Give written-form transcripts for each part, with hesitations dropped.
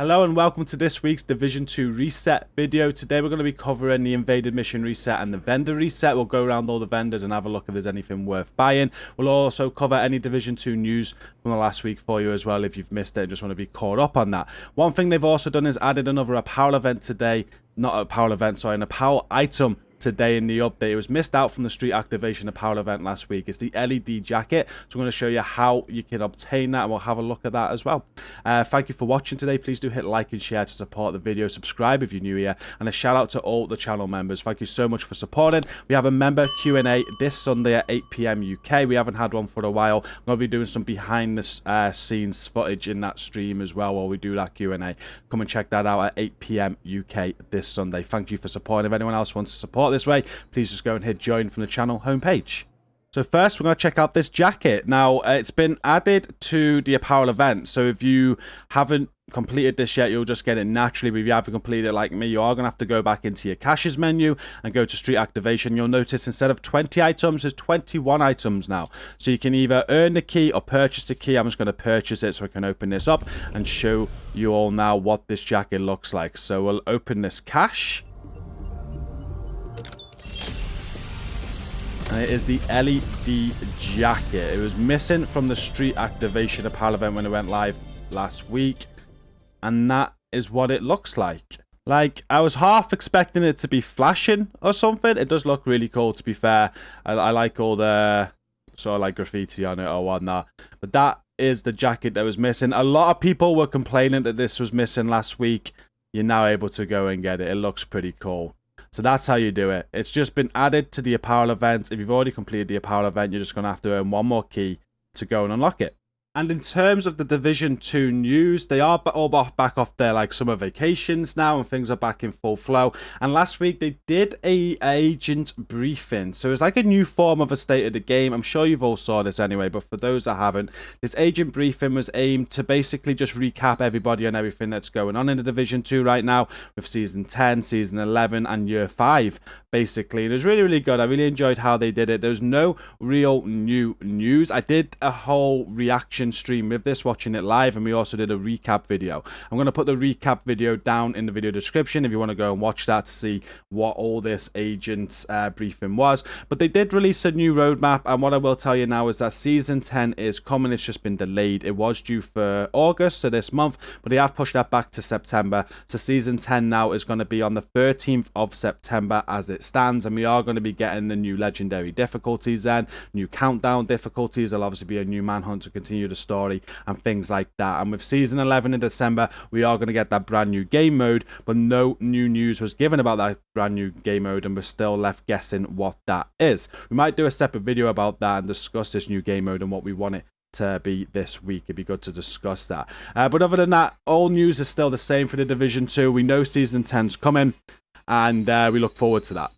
Hello and welcome to this week's Division 2 reset video. Today we're going to be covering the invaded mission reset and the vendor reset. We'll go around all the vendors and have a look if there's anything worth buying. We'll also cover any Division 2 news from the last week for you as well if you've missed it and just want to be caught up on that. One thing they've also done is added another apparel event today. Not an apparel event, sorry, an apparel item today in the update. It was missed out from the street activation apparel event last week. It's the LED jacket, so I'm going to show you how you can obtain that and we'll have a look at that as well. Thank you for watching today. Please do hit like and share to support the video. Subscribe if you're new here, and a shout out to all the channel members. Thank you so much for supporting. We have a member Q&A this Sunday at 8 PM UK. We haven't had one for a while. I'm going to be doing some behind the scenes footage in that stream as well while we do that Q&A. Come and check that out at 8 PM UK this Sunday. Thank you for supporting. If anyone else wants to support this way, please just go and hit join from the channel homepage. So first we're going to check out this jacket. Now it's been added to the apparel event, so if you haven't completed this yet, you'll just get it naturally. But if you haven't completed it like me, you are going to have to go back into your caches menu and go to street activation. You'll notice instead of 20 items, there's 21 items now. So you can either earn the key or purchase the key. I'm just going to purchase it so I can open this up and show you all now what this jacket looks like. So we'll open this cache. And it is the LED jacket. It was missing from the street activation apparel event when it went live last week. And that is what it looks like. Like, I was half expecting it to be flashing or something. It does look really cool, to be fair. I like all the sort of like graffiti on it or whatnot. But that is the jacket that was missing. A lot of people were complaining that this was missing last week. You're now able to go and get it. It looks pretty cool. So that's how you do it. It's just been added to the apparel event. If you've already completed the apparel event, you're just going to have to earn one more key to go and unlock it. And in terms of the Division 2 news, they are all back off their like summer vacations now and things are back in full flow. And last week they did a agent briefing. So it's like a new form of a state of the game. I'm sure you've all saw this anyway, but for those that haven't, this agent briefing was aimed to basically just recap everybody on everything that's going on in the Division 2 right now with Season 10, Season 11 and Year 5 basically. And it was really, really good. I really enjoyed how they did it. There's no real new news. I did a whole reaction stream with this, watching it live, and we also did a recap video. I'm going to put the recap video down in the video description if you want to go and watch that to see what all this agent briefing was. But they did release a new roadmap, and what I will tell you now is that Season 10 is coming. It's just been delayed. It was due for August, so this month, but they have pushed that back to September. So Season 10 now is going to be on the 13th of September as it stands, and we are going to be getting the new legendary difficulties then, new countdown difficulties. There'll obviously be a new manhunt to continue the story and things like that. And with Season 11 in December, we are going to get that brand new game mode, but no new news was given about that brand new game mode, and we're still left guessing what that is. We might do a separate video about that and discuss this new game mode and what we want it to be this week. It'd be good to discuss that. But other than that, all news is still the same for the Division 2. We know Season 10's coming, and we look forward to that.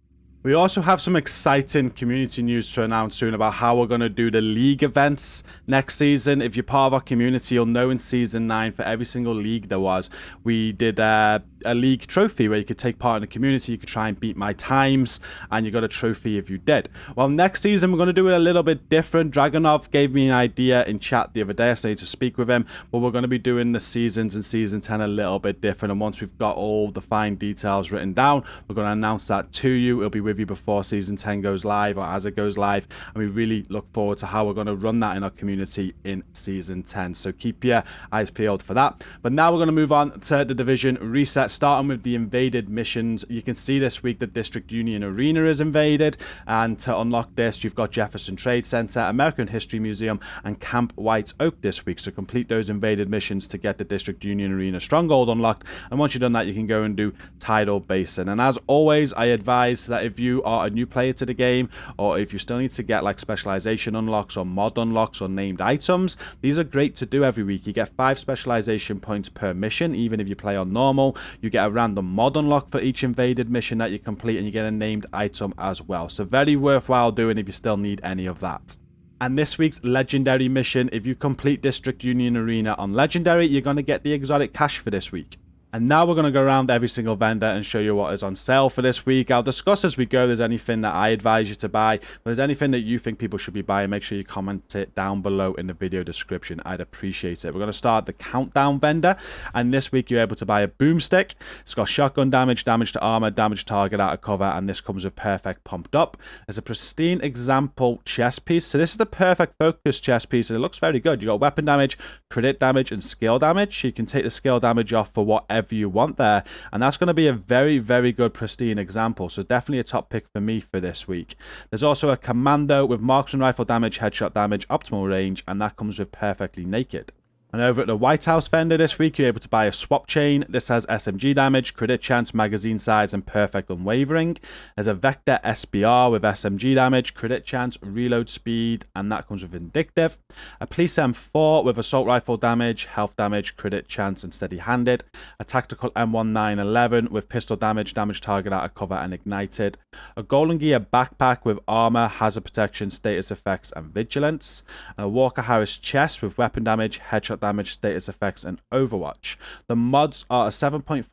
We also have some exciting community news to announce soon about how we're going to do the league events next season. If you're part of our community, you'll know in Season 9, for every single league there was, we did a league trophy where you could take part in the community. You could try and beat my times, and you got a trophy if you did. Well, next season, we're going to do it a little bit different. Dragonov gave me an idea in chat the other day. I need to speak with him, but we're going to be doing the seasons in Season 10 a little bit different. And once we've got all the fine details written down, we're going to announce that to you. It'll be with you before Season 10 goes live or as it goes live, and we really look forward to how we're going to run that in our community in Season 10, so keep your eyes peeled for that. But now we're going to move on to the Division reset, starting with the invaded missions. You can see this week the District Union Arena is invaded, and to unlock this you've got Jefferson Trade Center, American History Museum and Camp White Oak this week. So complete those invaded missions to get the District Union Arena Stronghold unlocked, and once you've done that you can go and do Tidal Basin. And as always, I advise that if you are a new player to the game, or if you still need to get like specialization unlocks or mod unlocks or named items, these are great to do every week. You get 5 specialization points per mission. Even if you play on normal, you get a random mod unlock for each invaded mission that you complete, and you get a named item as well. So very worthwhile doing if you still need any of that. And this week's legendary mission, if you complete District Union Arena on legendary, you're going to get the exotic cache for this week. And now we're going to go around every single vendor and show you what is on sale for this week. I'll discuss as we go. There's anything that I advise you to buy. If there's anything that you think people should be buying, make sure you comment it down below in the video description. I'd appreciate it. We're going to start the countdown vendor. And this week you're able to buy a boomstick. It's got shotgun damage, damage to armor, damage target out of cover, and this comes with perfect pumped up. There's a pristine example chest piece. So this is the perfect focus chest piece, and it looks very good. You got weapon damage, crit damage, and skill damage. You can take the skill damage off for whatever you want there, and that's going to be a very, very good pristine example. So definitely a top pick for me for this week. There's also a commando with marksman rifle damage, headshot damage, optimal range, and that comes with perfectly naked. And over at the White House vendor this week, you're able to buy a swap chain. This has SMG damage, crit chance, magazine size, and perfect unwavering. There's a Vector SBR with SMG damage, crit chance, reload speed, and that comes with vindictive. A Police M4 with assault rifle damage, health damage, crit chance, and steady-handed. A tactical M1911 with pistol damage, damage target out of cover, and ignited. A Golden Gear backpack with armor, hazard protection, status effects, and vigilance. And a Walker Harris chest with weapon damage, headshot damage, status effects, and overwatch. The mods are a 7.4%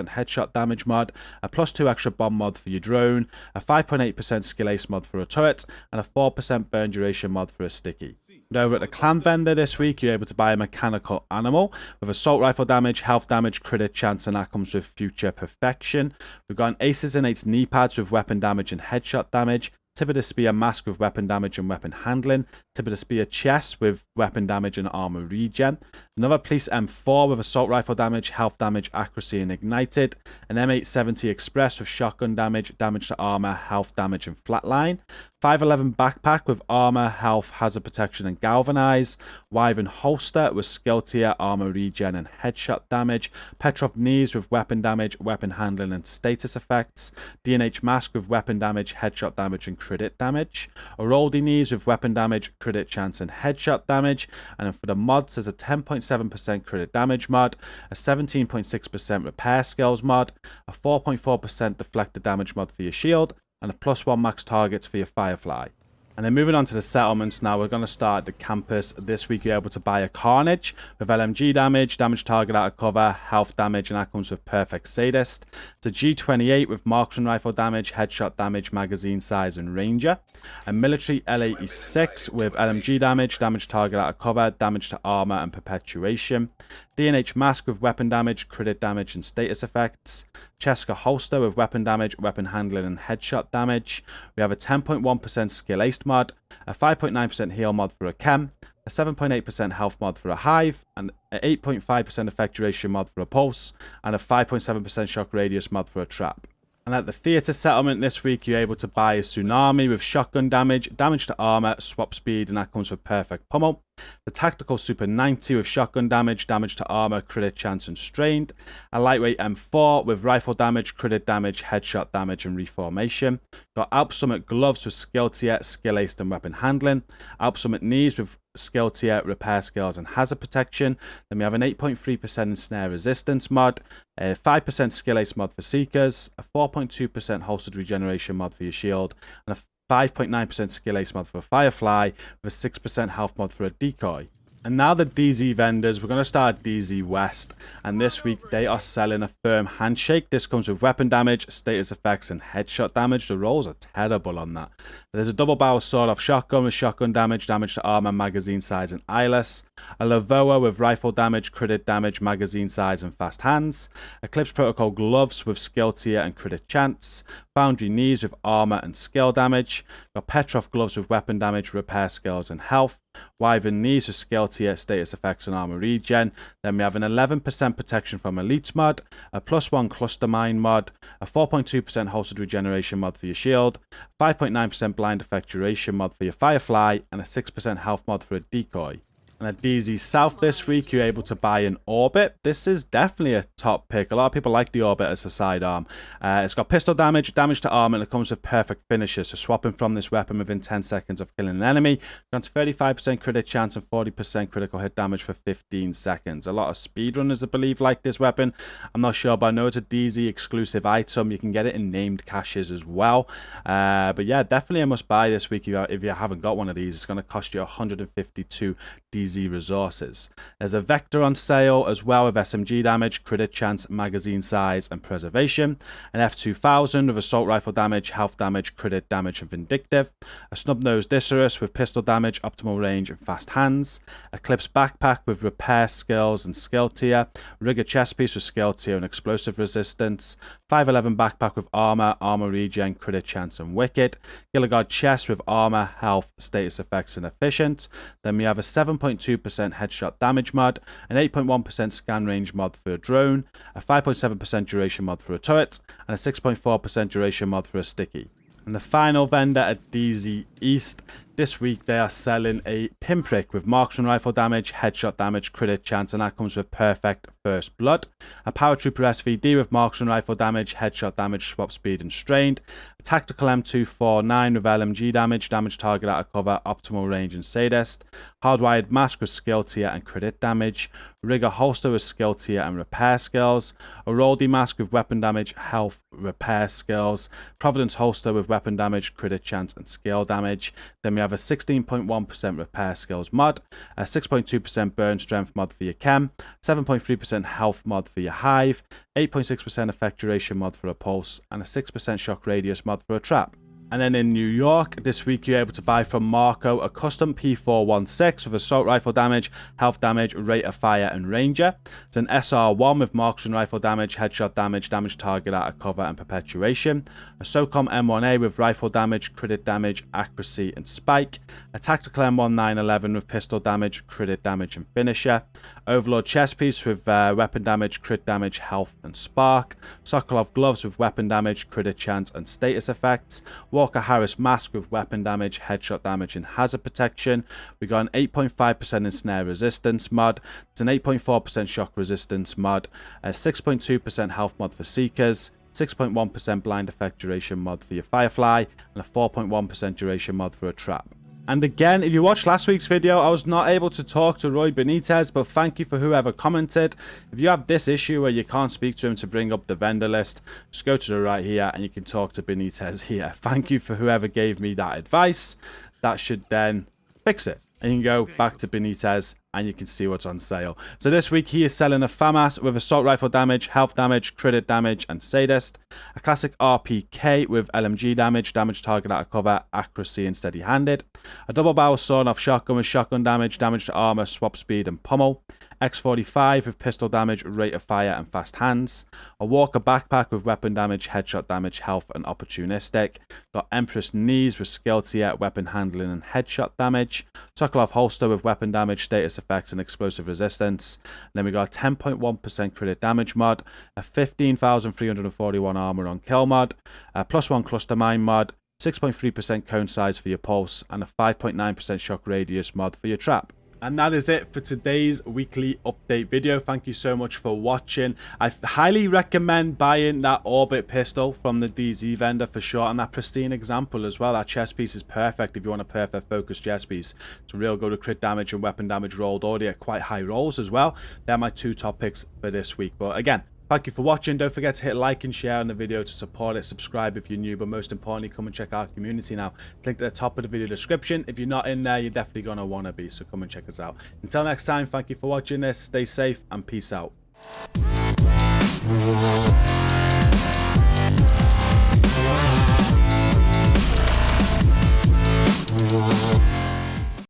headshot damage mod, a +2 extra bomb mod for your drone, a 5.8% skill ace mod for a turret, and a 4% burn duration mod for a sticky. And over at the clan vendor this week, you're able to buy a mechanical animal with assault rifle damage, health damage, crit chance, and that comes with future perfection. We've got an Aces and Eights knee pads with weapon damage and headshot damage. Tip of the spear mask with weapon damage and weapon handling. Tip of the spear chest with weapon damage and armor regen. Another Police M4 with assault rifle damage, health damage, accuracy, and ignited. An M870 Express with shotgun damage, damage to armor, health damage, and flatline. 511 backpack with armor, health, hazard protection, and galvanize. Wyvern holster with skill tier, armor regen, and headshot damage. Petrov knees with weapon damage, weapon handling, and status effects. DNH mask with weapon damage, headshot damage, and crit damage. Oroldi knees with weapon damage, crit chance, and headshot damage. And then for the mods, there's a 10.7% crit damage mod, a 17.6% repair skills mod, a 4.4% deflector damage mod for your shield, and a +1 max targets for your Firefly. And then moving on to the settlements now, we're going to start the campus. This week you're able to buy a Carnage with LMG damage, damage target out of cover, health damage, and that comes with perfect sadist. It's a G28 with marksman rifle damage, headshot damage, magazine size, and ranger. A military L86 with LMG damage, damage target out of cover, damage to armor, and perpetuation. DNH mask with weapon damage, crit damage, and status effects. Cheska holster with weapon damage, weapon handling, and headshot damage. We have a 10.1% skill ace mod, a 5.9% heal mod for a chem, a 7.8% health mod for a hive, and an 8.5% effect duration mod for a pulse, and a 5.7% shock radius mod for a trap. And at the theatre settlement this week, you're able to buy a Tsunami with shotgun damage, damage to armor, swap speed, and that comes with perfect pummel. The Tactical Super 90 with shotgun damage, damage to armor, crit chance, and strained. A lightweight M4 with rifle damage, crit damage, headshot damage, and reformation. Got Alp Summit gloves with skill tier, skill ace, and weapon handling. Alp Summit knees with skill tier, repair skills, and hazard protection. Then we have an 8.3% snare resistance mod, a 5% skill ace mod for seekers, a 4.2% holstered regeneration mod for your shield, and a 5.9% skill ace mod for a Firefly, with a 6% health mod for a decoy. And now the DZ vendors, we're going to start DZ West, and this week they are selling a firm handshake. This comes with weapon damage, status effects, and headshot damage. The rolls are terrible on that. There's a double barrel sword off shotgun with shotgun damage, damage to armor, magazine size, and eyeless. A Lavoa with rifle damage, crit damage, magazine size, and fast hands. Eclipse Protocol gloves with skill tier and crit chance. Foundry knees with armor and skill damage. Got Petrov gloves with weapon damage, repair skills, and health. Wyvern knees with skill tier, status effects, and armor regen. Then we have an 11% protection from elites mod, a +1 cluster mine mod, a 4.2% holstered regeneration mod for your shield, 5.9% blind effect duration mod for your Firefly, and a 6% health mod for a decoy. And at DZ South this week, you're able to buy an Orbit. This is definitely a top pick. A lot of people like the Orbit as a sidearm. It's got pistol damage, damage to armor, and it comes with perfect finishes. So swapping from this weapon within 10 seconds of killing an enemy, grants 35% crit chance and 40% critical hit damage for 15 seconds. A lot of speedrunners, I believe, like this weapon. I'm not sure, but I know it's a DZ exclusive item. You can get it in named caches as well. But yeah, definitely a must buy this week if you haven't got one of these. It's going to cost you 152 DZ DZ resources. There's a Vector on sale as well with SMG damage, crit chance, magazine size and preservation. An F2000 with assault rifle damage, health damage, crit damage and vindictive. A snub-nosed Dicerus with pistol damage, optimal range and fast hands. Eclipse backpack with repair skills and skill tier. Rigger chest piece with skill tier and explosive resistance. 511 backpack with armor, armor regen, crit chance and wicked. Gilligard chest with armor, health, status effects and efficient. Then we have a 7.2% headshot damage mod, an 8.1% scan range mod for a drone, a 5.7% duration mod for a turret, and a 6.4% duration mod for a sticky. And the final vendor at DZ East, this week they are selling a pinprick with marksman rifle damage, headshot damage, crit chance, and that comes with perfect first blood. A paratrooper SVD with marksman rifle damage, headshot damage, swap speed and strained. A tactical M249 with LMG damage, damage target out of cover, optimal range and sadist. Hardwired mask with skill tier and crit damage. Rigger holster with skill tier and repair skills. A Roldy mask with weapon damage, health, repair skills. Providence holster with weapon damage, crit chance and skill damage. Then we have a 16.1% repair skills mod, a 6.2% burn strength mod for your chem, 7.3% health mod for your hive, 8.6% effect duration mod for a pulse, and a 6% shock radius mod for a trap. And then in New York, this week you're able to buy from Marco a custom P416 with assault rifle damage, health damage, rate of fire, and ranger. It's an SR1 with marksman rifle damage, headshot damage, damage target out of cover, and perpetuation. A SOCOM M1A with rifle damage, crit damage, accuracy, and spike. A tactical M1911 with pistol damage, crit damage, and finisher. Overlord chest piece with weapon damage, crit damage, health, and spark. Sokolov gloves with weapon damage, crit chance, and status effects. Walker Harris mask with weapon damage, headshot damage, and hazard protection. We got an 8.5% ensnare resistance mod. It's an 8.4% shock resistance mod. A 6.2% health mod for seekers. 6.1% blind effect duration mod for your firefly. And a 4.1% duration mod for a trap. And again, if you watched last week's video, I was not able to talk to Roy Benitez, but thank you for whoever commented. If you have this issue where you can't speak to him to bring up the vendor list, just go to the right here and you can talk to Benitez here. Thank you for whoever gave me that advice. That should then fix it. And you can go back to Benitez and you can see what's on sale. So this week he is selling a FAMAS with assault rifle damage, health damage, crit damage, and sadist. A classic RPK with LMG damage, damage target out of cover, accuracy, and steady-handed. A double barrel sawn-off shotgun with shotgun damage, damage to armor, swap speed, and pommel. X45 with pistol damage, rate of fire, and fast hands. A Walker backpack with weapon damage, headshot damage, health, and opportunistic. Got Empress knees with skill tier, weapon handling, and headshot damage. Sokolov holster with weapon damage, status effects, and explosive resistance. And then we got a 10.1% crit damage mod, a 15,341 armor on kill mod, a +1 cluster mine mod, 6.3% cone size for your pulse, and a 5.9% shock radius mod for your trap. And that is it for today's weekly update video. Thank you so much for watching. I highly recommend buying that Orbit pistol from the DZ vendor for sure, and that Pristine example as well. That chest piece is perfect if you want a perfect focus chest piece. It's a real good at crit damage and weapon damage rolled, already at quite high rolls as well. They're my two top picks for this week. But again, thank you for watching. Don't forget to hit like and share on the video to support it. Subscribe if you're new, but most importantly, come and check our community now. Link at the top of the video description. If you're not in there, you're definitely going to want to be, so come and check us out. Until next time, thank you for watching this. Stay safe and peace out.